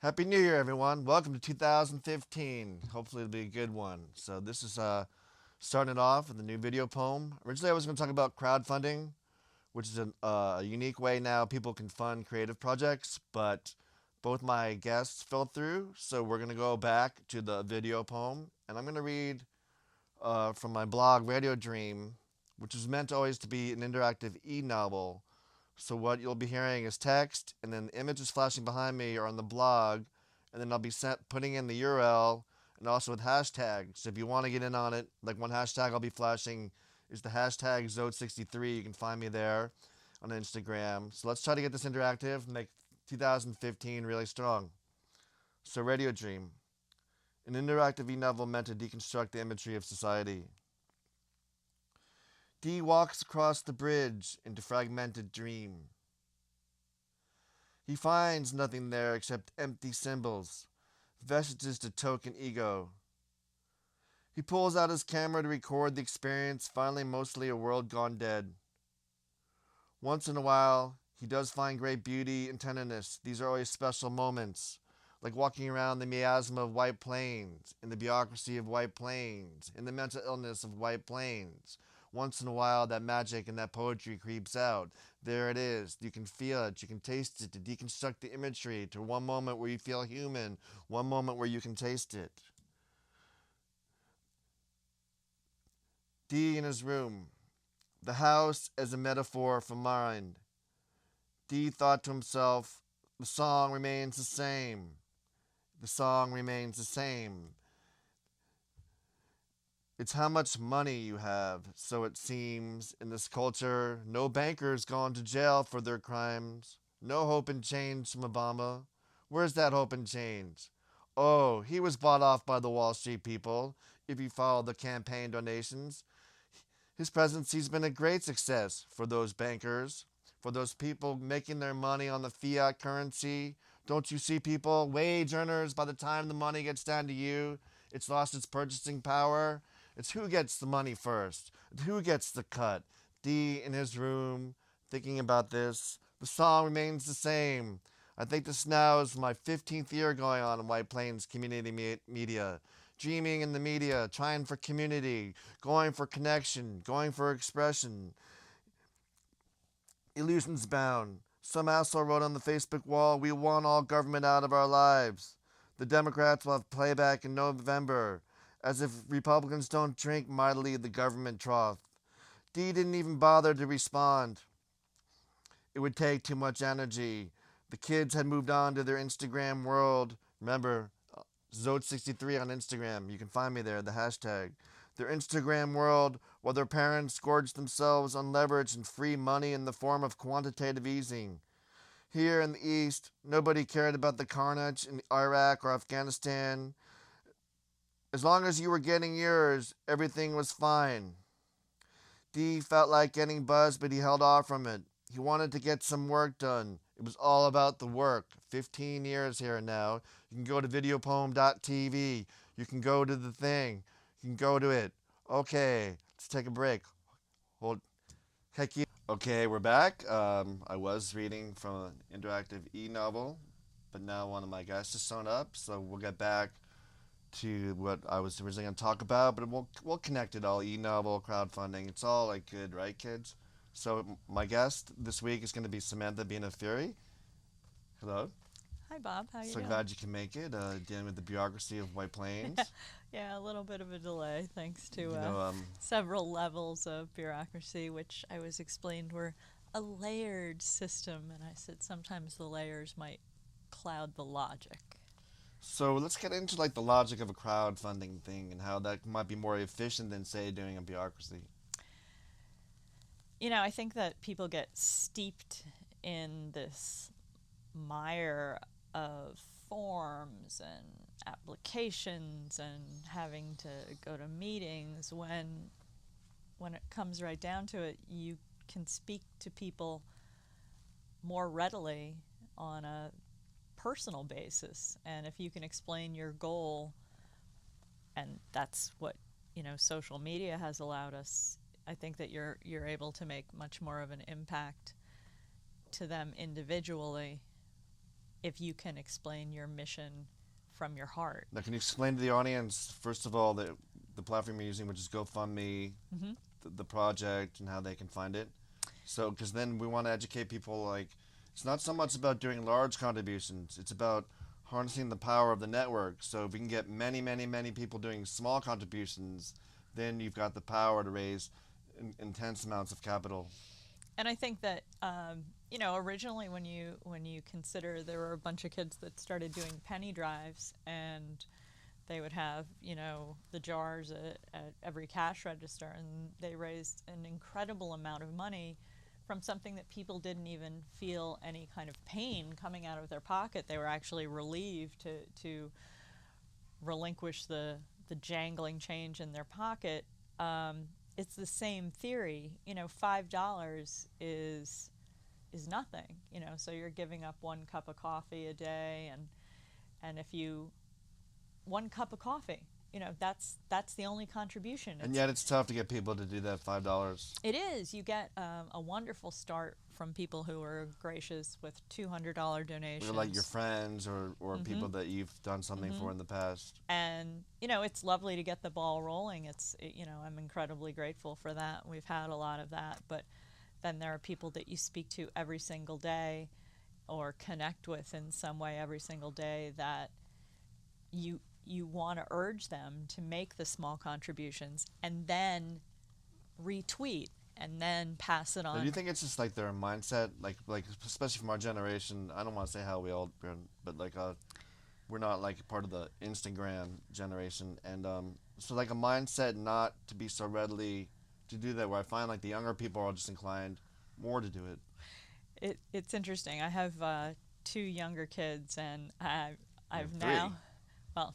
Happy New Year, everyone. Welcome to 2015. Hopefully, it'll be a good one. So, this is starting it off with a new video poem. Originally, I was going to talk about crowdfunding, which is a unique way now people can fund creative projects, but both my guests fell through, so we're going to go back to the video poem. And I'm going to read from my blog, Radio Dream, which was meant always to be an interactive e novel. So what you'll be hearing is text, and then images flashing behind me are on the blog, and then I'll be putting in the URL, and also with hashtags. So if you want to get in on it, like one hashtag I'll be flashing is the hashtag Zode63. You can find me there on Instagram. So let's try to get this interactive and make 2015 really strong. So Radio Dream, an interactive e-novel meant to deconstruct the imagery of society. Dee walks across the bridge into fragmented dream. He finds nothing there except empty symbols, vestiges to token ego. He pulls out his camera to record the experience, finally mostly a world gone dead. Once in a while, he does find great beauty and tenderness. These are always special moments, like walking around the miasma of White Plains, in the bureaucracy of White Plains, in the mental illness of White Plains. Once in a while, that magic and that poetry creeps out. There it is. You can feel it. You can taste it. To deconstruct the imagery to one moment where you feel human, one moment where you can taste it. Dee in his room. The house as a metaphor for mind. Dee thought to himself, the song remains the same. The song remains the same. It's how much money you have, so it seems, in this culture. No bankers gone to jail for their crimes. No hope and change from Obama. Where's that hope and change? Oh, he was bought off by the Wall Street people, if you follow the campaign donations. His presidency's been a great success for those bankers, for those people making their money on the fiat currency. Don't you see people, wage earners, by the time the money gets down to you, it's lost its purchasing power? It's who gets the money first, who gets the cut. Dee in his room, thinking about this. The song remains the same. I think this now is my 15th year going on in White Plains community media. Dreaming in the media, trying for community, going for connection, going for expression. Illusions bound. Some asshole wrote on the Facebook wall, we want all government out of our lives. The Democrats will have playback in November, as if Republicans don't drink mightily the government trough. Dee didn't even bother to respond. It would take too much energy. The kids had moved on to their Instagram world. Remember, Zode63 on Instagram. You can find me there, the hashtag. Their Instagram world, while their parents gorged themselves on leverage and free money in the form of quantitative easing. Here in the East, nobody cared about the carnage in Iraq or Afghanistan. As long as you were getting yours, everything was fine. Dee felt like getting buzzed, but he held off from it. He wanted to get some work done. It was all about the work. 15 years here now. You can go to videopoem.tv. You can go to the thing. You can go to it. Okay, let's take a break. Hold. Heck you. Okay, we're back. I was reading from an interactive e-novel, but now one of my guests has shown up, so we'll get back to what I was originally going to talk about, but we'll connect it all. E-novel, crowdfunding, it's all like good, right, kids? So my guest this week is going to be Samantha Bina Fury. Hello. Hi, Bob. How you So doing? glad you can make it. Dealing with the bureaucracy of White Plains. Yeah, a little bit of a delay thanks to You know, several levels of bureaucracy, which I was explained were a layered system, and I said sometimes the layers might cloud the logic. so let's get into like the logic of a crowdfunding thing and how that might be more efficient than say doing a bureaucracy. I think that people get steeped in this mire of forms and applications and having to go to meetings when it comes right down to it, you can speak to people more readily on a personal basis. And if you can explain your goal, and that's what social media has allowed us, I think that you're able to make much more of an impact to them individually if you can explain your mission from your heart. Now, can you explain to the audience, first of all, the platform you're using, which is GoFundMe, Mm-hmm. the project, and how they can find it? So, because then we want to educate people, like, it's not so much about doing large contributions, it's about harnessing the power of the network. So if we can get many, many, many people doing small contributions, then you've got the power to raise intense amounts of capital. And I think that originally when you consider, there were a bunch of kids that started doing penny drives, and they would have the jars at every cash register, and they raised an incredible amount of money from something that people didn't even feel any kind of pain coming out of their pocket. They were actually relieved to relinquish the jangling change in their pocket. It's the same theory. $5 is nothing. So you're giving up 1 cup of coffee a day, and if you 1 cup of coffee, that's the only contribution. And yet it's tough to get people to do that $5. It is. You get a wonderful start from people who are gracious with $200 donations. Or like your friends or Mm-hmm. people that you've done something for in the past. And it's lovely to get the ball rolling. I'm incredibly grateful for that. We've had a lot of that, but then there are people that you speak to every single day or connect with in some way every single day that you want to urge them to make the small contributions and then retweet and then pass it on. Do you think it's just like their mindset, like especially from our generation? I don't want to say how we all, but like we're not like part of the Instagram generation, and so like a mindset not to be so readily to do that. Where I find like the younger people are just inclined more to do it. It's interesting. I have 2 younger kids, and I've three. now, well,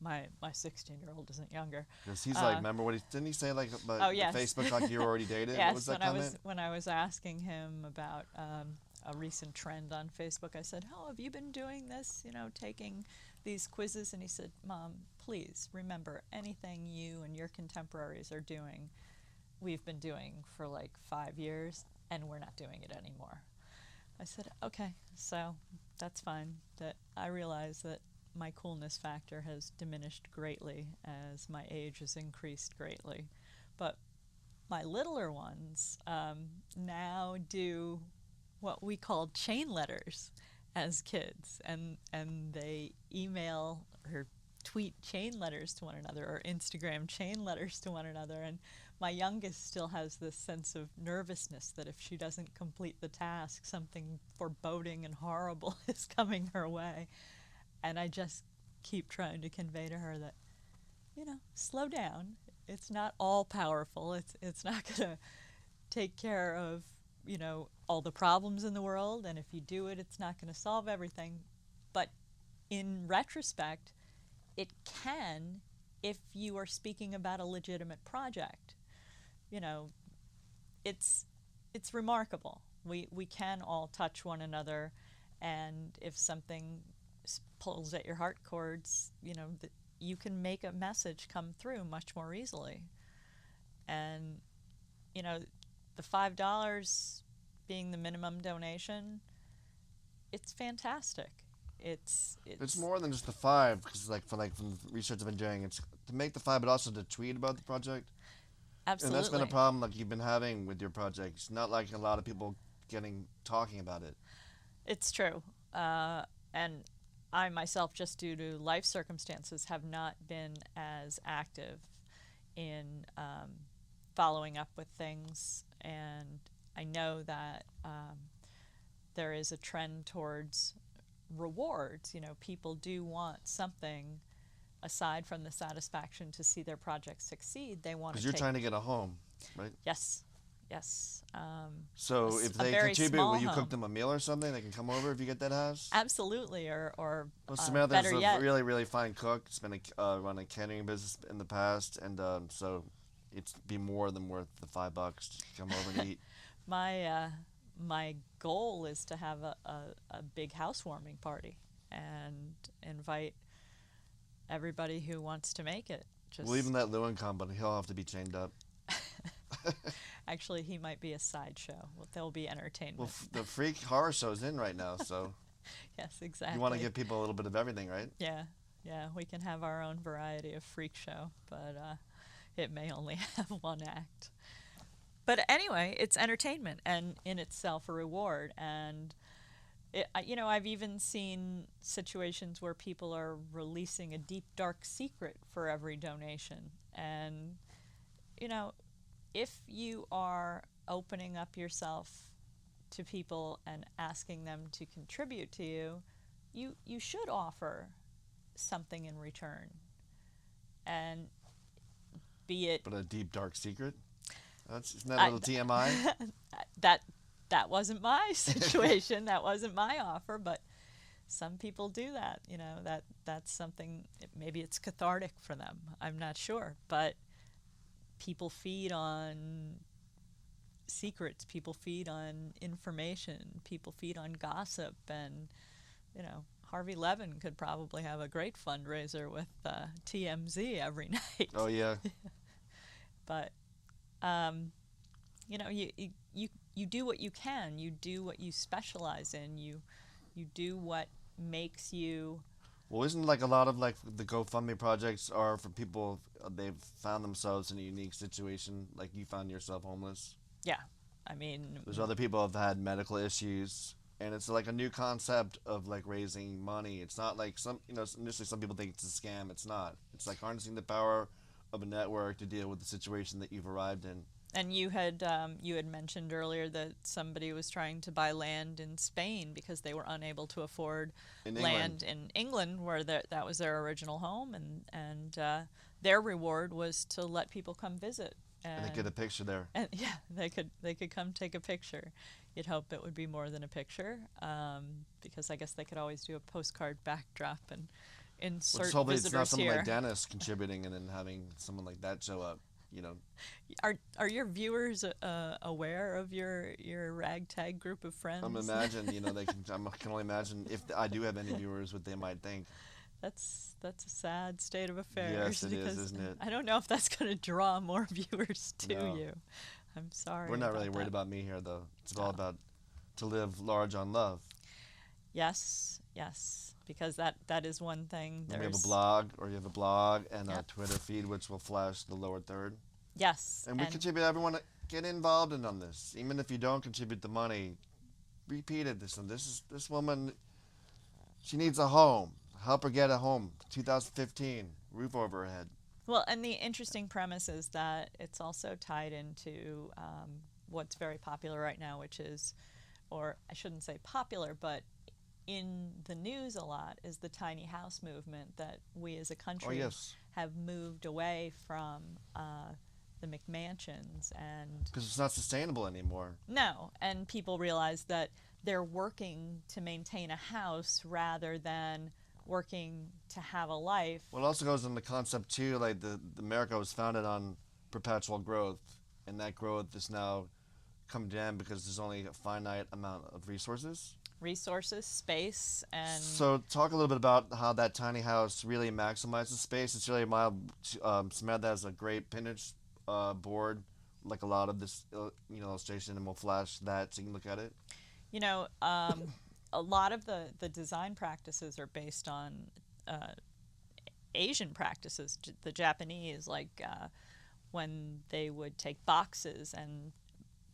my 16-year-old isn't younger. Because he's like, remember what didn't he say like about Oh, yes. Facebook, like you were already dated? Yes, What was that comment? when I was asking him about a recent trend on Facebook, I said, "Oh, have you been doing this? Taking these quizzes?" And he said, "Mom, please remember, anything you and your contemporaries are doing, we've been doing for like 5 years, and we're not doing it anymore." I said, "Okay, so that's fine." That I realize that my coolness factor has diminished greatly as my age has increased greatly. But my littler ones now do what we called chain letters as kids, and they email or tweet chain letters to one another, or Instagram chain letters to one another. And my youngest still has this sense of nervousness that if she doesn't complete the task, something foreboding and horrible is coming her way. And I just keep trying to convey to her that, slow down. It's not all powerful. It's not going to take care of, all the problems in the world. And if you do it, it's not going to solve everything. But in retrospect, it can if you are speaking about a legitimate project. It's remarkable. We can all touch one another, and if something pulls at your heart chords, you can make a message come through much more easily. And the $5 being the minimum donation, it's fantastic. It's more than just the 5, because from the research I've been doing, it's to make the 5, but also to tweet about the project. Absolutely. And that's been a problem like you've been having with your project. It's not like a lot of people talking about it. It's true. And I myself, just due to life circumstances, have not been as active in following up with things. And I know that there is a trend towards rewards. People do want something aside from the satisfaction to see their project succeed. They want to Because you're trying to get a home, right? Yes. So if they contribute, will you cook them a meal or something? They can come over if you get that house? Absolutely, or well, Samantha's better a yet, really, really fine cook. It's been run a catering business in the past, and so it's be more than worth the $5 to come over and eat. My goal is to have a big housewarming party and invite everybody who wants to make it. Well, even that Lewin company, he'll have to be chained up. Actually, he might be a sideshow. There'll be entertainment. Well, the Freak Horror Show's in right now, so Yes, exactly. You want to give people a little bit of everything, right? Yeah, yeah, we can have our own variety of freak show, but it may only have one act. But anyway, it's entertainment and in itself a reward. And I've even seen situations where people are releasing a deep, dark secret for every donation. And, you know, if you are opening up yourself to people and asking them to contribute to you, you should offer something in return. And be it But a deep, dark secret? Isn't that a I, little TMI? that that wasn't my situation. That wasn't my offer, but some people do that. That's something. Maybe it's cathartic for them. I'm not sure, but people feed on secrets. People feed on information. People feed on gossip, and Harvey Levin could probably have a great fundraiser with TMZ every night. Oh, yeah. But you do what you can. You do what you specialize in. You do what makes you. Well, isn't like a lot of like the GoFundMe projects are for people they've found themselves in a unique situation, like you found yourself homeless. Yeah, I mean. There's other people have had medical issues, and it's like a new concept of like raising money. It's not like initially some people think it's a scam. It's not. It's like harnessing the power of a network to deal with the situation that you've arrived in. And you had mentioned earlier that somebody was trying to buy land in Spain because they were unable to afford land in England, where that was their original home, and their reward was to let people come visit. And they get a picture there. And yeah, they could come take a picture. You'd hope it would be more than a picture, because I guess they could always do a postcard backdrop and insert visitors hopefully it's not someone here. like Dennis contributing and then having someone like that show up. Are your viewers aware of your ragtag group of friends? I can only imagine if I do have any viewers what they might think. That's a sad state of affairs. Yes, it because is, isn't it? I don't know if that's going to draw more viewers to No. you. I'm sorry. We're not really about worried that. about me here, though. It's all No. about to live large on love. Yes, because that is one thing. And we have a blog, and a Twitter feed, which will flash the lower third. Yes. And we contribute. Everyone get involved on this. Even if you don't contribute the money, repeat it. This woman, she needs a home. Help her get a home. 2015, roof over her head. Well, and the interesting premise is that it's also tied into what's very popular right now, which is, or I shouldn't say popular, but in the news a lot, is the tiny house movement that we as a country have moved away from the McMansions. And because it's not sustainable anymore. No, and people realize that they're working to maintain a house rather than working to have a life. Well, it also goes in the concept too, like the America was founded on perpetual growth, and that growth is now come down because there's only a finite amount of resources, space, and so talk a little bit about how that tiny house really maximizes space. It's really Samantha has a great Pinterest board, like a lot of this illustration, and we'll flash that so you can look at it. A lot of the design practices are based on Asian practices. The Japanese, like when they would take boxes and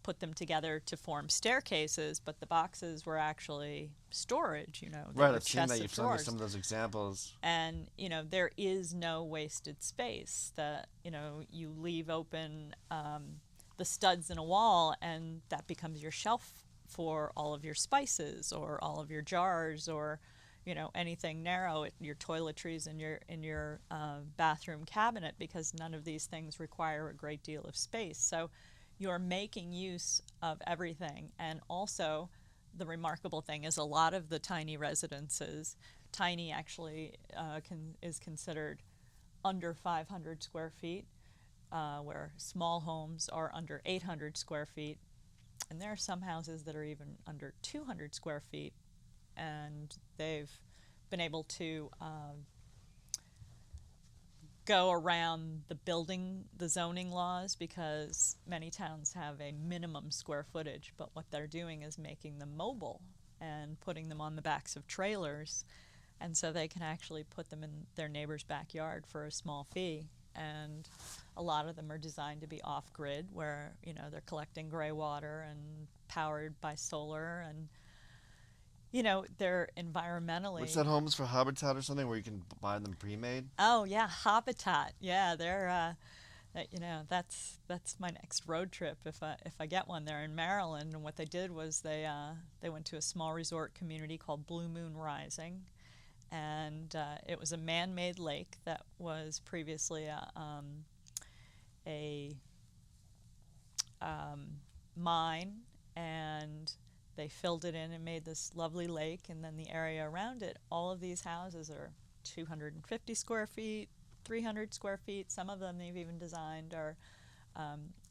put them together to form staircases, but the boxes were actually storage. Right, I've seen that. You've shown me some of those examples. And there is no wasted space. That you leave open the studs in a wall, and that becomes your shelf for all of your spices or all of your jars or anything narrow, your toiletries in your bathroom cabinet, because none of these things require a great deal of space. So you're making use of everything. And also the remarkable thing is a lot of the tiny residences, tiny actually is considered under 500 square feet, where small homes are under 800 square feet. And there are some houses that are even under 200 square feet, and they've been able to go around the zoning laws, because many towns have a minimum square footage, but what they're doing is making them mobile. and putting them on the backs of trailers, and so they can actually put them in their neighbor's backyard for a small fee. And a lot of them are designed to be off-grid, where they're collecting gray water and powered by solar, and they're environmentally. What's that, Homes for Habitat or something, where you can buy them pre-made? Oh yeah, Habitat. Yeah, they're that's my next road trip if I get one. There in Maryland, and what they did was they went to a small resort community called Blue Moon Rising, and it was a man-made lake that was previously a mine, and they filled it in and made this lovely lake. And then the area around it, all of these houses are 250 square feet, 300 square feet. Some of them they've even designed are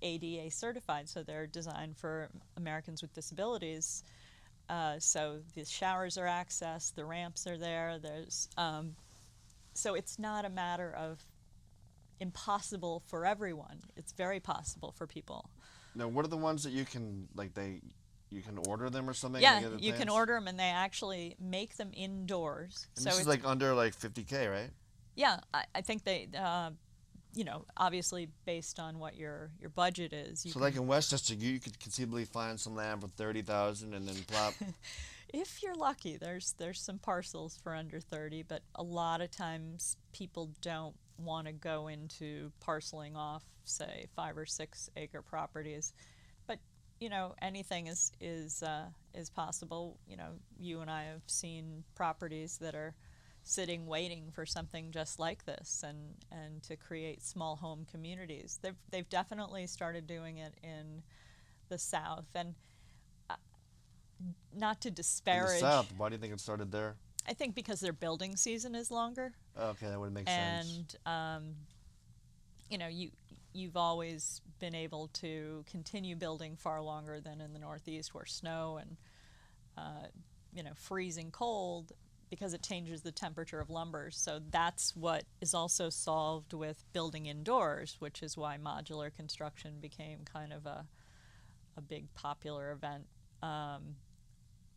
ADA certified, so they're designed for Americans with disabilities. So the showers are accessed, the ramps are there. There's so it's not a matter of impossible for everyone. It's very possible for people. Now, what are the ones that you can you can order them or something? Yeah, you can order them, and they actually make them indoors. And so this is like under like $50K, right? Yeah, I think they, obviously based on what your budget is. So like in Westchester, you could conceivably find some land for $30,000 and then plop. If you're lucky, there's some parcels for under 30, but a lot of times people don't want to go into parceling off, say, 5 or 6 acre properties. But anything is possible. You and I have seen properties that are sitting waiting for something just like this, and to create small home communities. They've definitely started doing it in the South, and not to disparage. In the South, why do you think it started there? I think because their building season is longer. Okay, that would make sense. And you've always been able to continue building far longer than in the Northeast, where snow and freezing cold, because it changes the temperature of lumber. So that's what is also solved with building indoors, which is why modular construction became kind of a big popular event.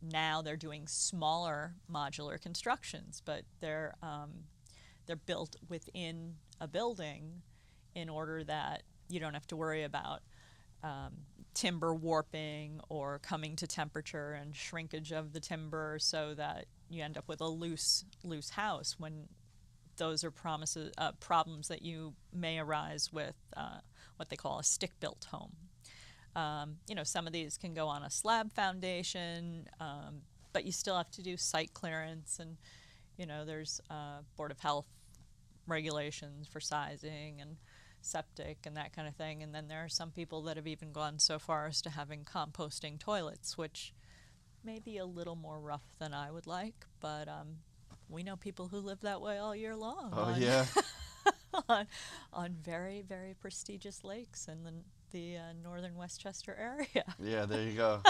Now they're doing smaller modular constructions, but they're built within a building in order that you don't have to worry about timber warping or coming to temperature and shrinkage of the timber, so that you end up with a loose house, when those are problems that you may arise with what they call a stick-built home. Some of these can go on a slab foundation, but you still have to do site clearance, and there's Board of Health regulations for sizing and septic and that kind of thing. And then there are some people that have even gone so far as to having composting toilets, which may be a little more rough than I would like, but we know people who live that way all year long. Oh, yeah. on very, very prestigious lakes in the northern Westchester area. Yeah, there you go.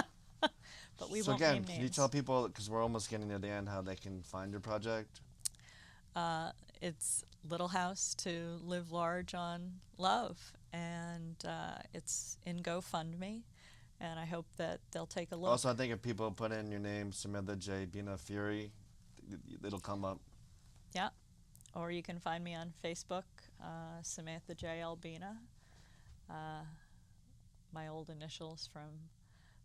But we so won't again, name can names. you tell people, because we're almost getting near the end, how they can find your project? It's Little House to Live Large on Love, and it's in GoFundMe, and I hope that they'll take a look. Also, I think if people put in your name, Samantha J. Bina Fury, it'll come up. Yeah, or you can find me on Facebook, Samantha J. Albina. My old initials from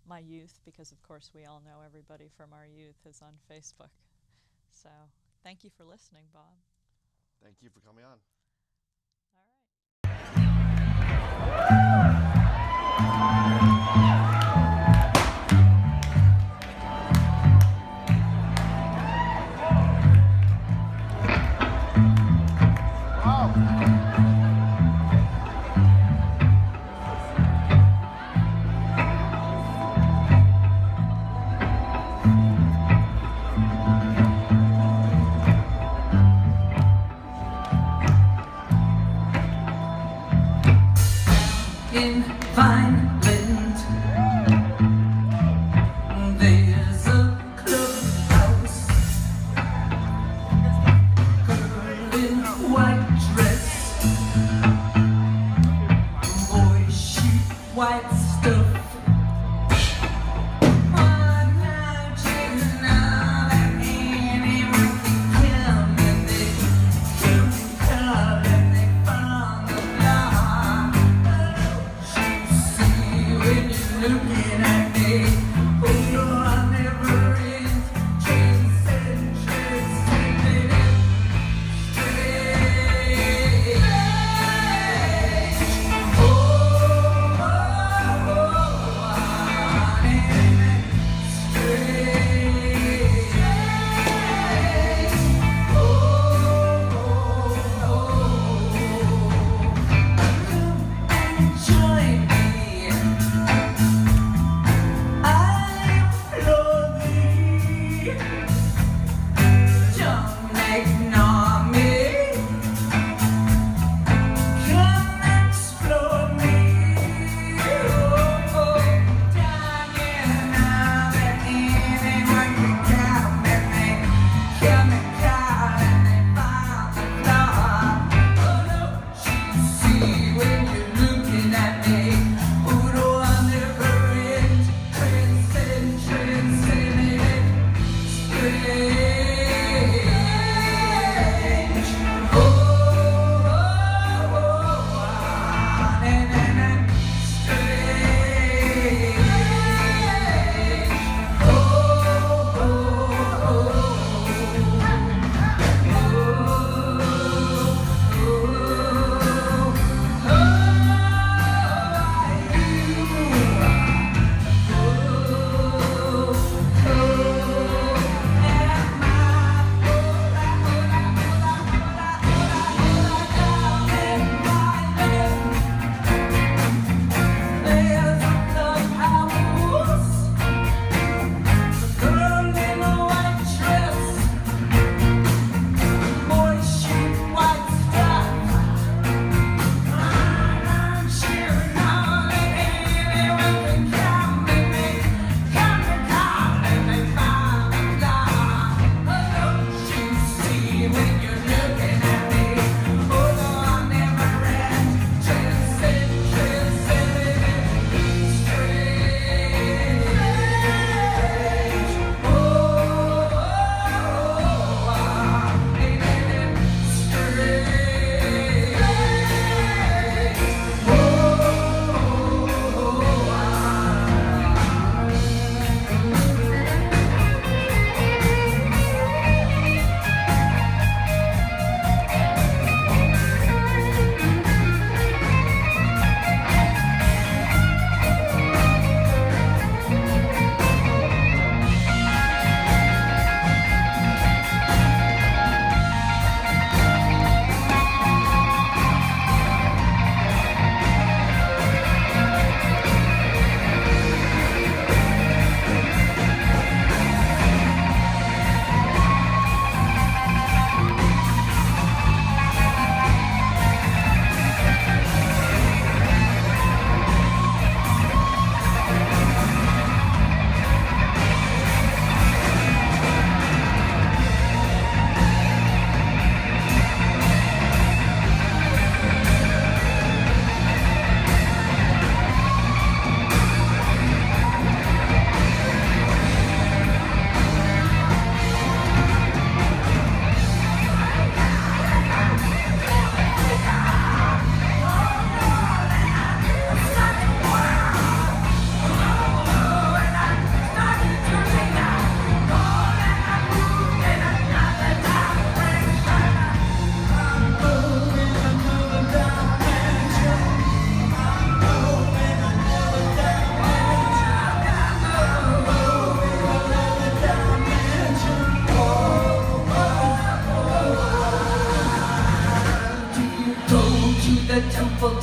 my youth, because of course we all know everybody from our youth is on Facebook. So thank you for listening, Bob. Thank you for coming on. In Vineland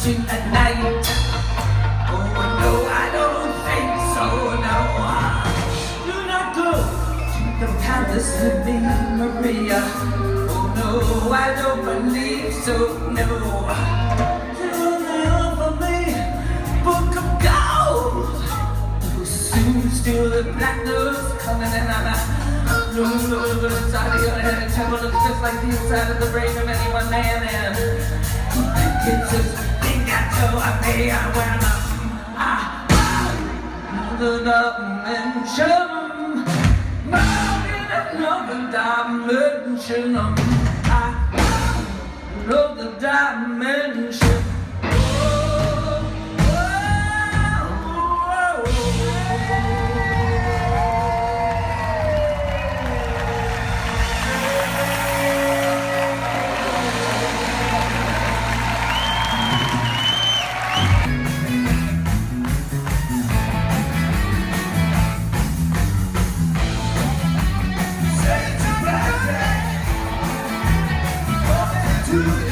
Tonight. Oh no, I don't think so. No, do not go to the palace with me, Maria. Oh no, I don't believe so. No, you offer me book of gold. Oh, soon still the black nose coming in on the inside of your head. The temple looks just like the inside of the brain of any one man. And it's just so I pay I went another dimension, another dimension, another dimension. To